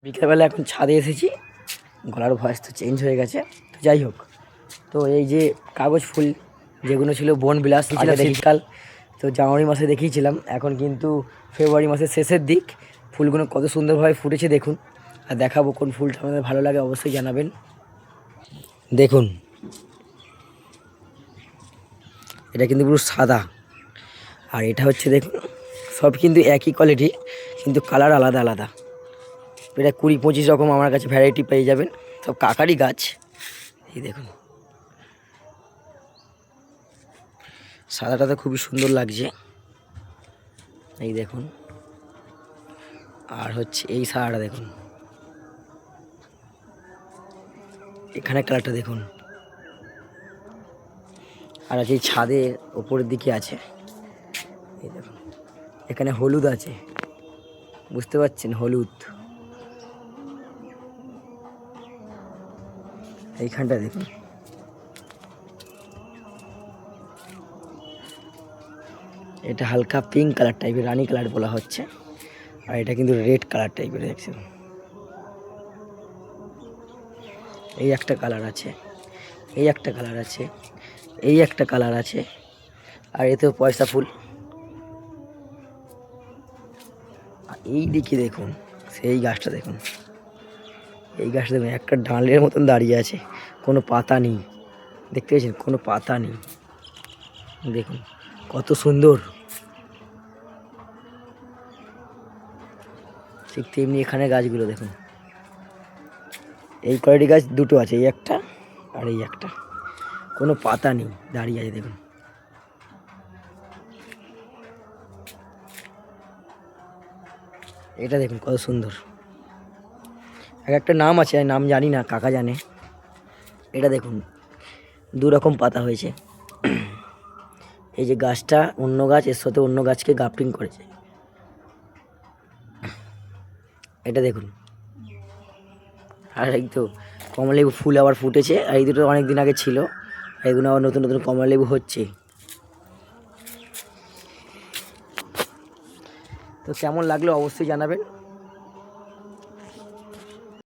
বিকেলবেলা এখন ছাদে এসেছি, গলার ভয়েস তো চেঞ্জ হয়ে গেছে। তো যাই হোক, তো এই যে কাগজ ফুল যেগুলো ছিল বনবিলাস ছিল শীতকাল, তো জানুয়ারি মাসে দেখিয়েছিলাম, এখন কিন্তু ফেব্রুয়ারি মাসের শেষের দিক। ফুলগুলো কত সুন্দরভাবে ফুটেছে দেখুন, আর দেখাবো কোন ফুলটা আমাদের ভালো লাগে অবশ্যই জানাবেন। দেখুন, এটা কিন্তু পুরো সাদা, আর এটা হচ্ছে দেখুন সব কিন্তু একই কোয়ালিটি, কিন্তু কালার আলাদা আলাদা। এটা 20-25 রকম আমার কাছে ভ্যারাইটি পেয়ে যাবেন, সব কাকারি গাছ। এই দেখুন সাদাটা তো খুবই সুন্দর লাগছে, এই দেখুন। আর হচ্ছে এই সাদাটা দেখুন, এখানে কালারটা দেখুন। আর আছে এই ছাদের ওপরের দিকে আছে, এই দেখুন এখানে হলুদ আছে, বুঝতে পারছেন, হলুদ। এইখানটা দেখুন, এটা হালকা পিঙ্ক কালার টাইপের, রানী কালার বলা হচ্ছে। আর এটা কিন্তু রেড কালার টাইপের, দেখছেন। এই একটা কালার আছে, এই একটা কালার আছে, এই একটা কালার আছে, আর এতেও পয়সা ফুল। আর এই দিকে দেখুন, সেই গাছটা দেখুন, এই গাছটা দেখুন একটা ডালের মতন দাঁড়িয়ে আছে, কোনো পাতা নেই, দেখতে পেয়েছেন, কোনো পাতা নেই। দেখুন কত সুন্দর। ঠিক তেমনি এখানে গাছগুলো দেখুন, এই কোয়ালিটি গাছ দুটো আছে, এই একটা আর এই একটা, কোনো পাতা নেই, দাঁড়িয়ে আছে দেখুন। এটা দেখুন কত সুন্দর, এক একটা নাম আছে, নাম জানি না, কাকা জানে। এটা দেখুন দু রকম পাতা হয়েছে, এই যে গাছটা অন্য গাছ, এর সাথে অন্য গাছকে গ্রাফটিং করেছে। এটা দেখুন, আর এই তো কমলালেবু ফুল আবার ফুটেছে, আর এই দুটো অনেক দিন আগে ছিল, এগুলো আবার নতুন নতুন কমলালেবু হচ্ছে। তো কেমন লাগলো অবশ্যই জানাবেন।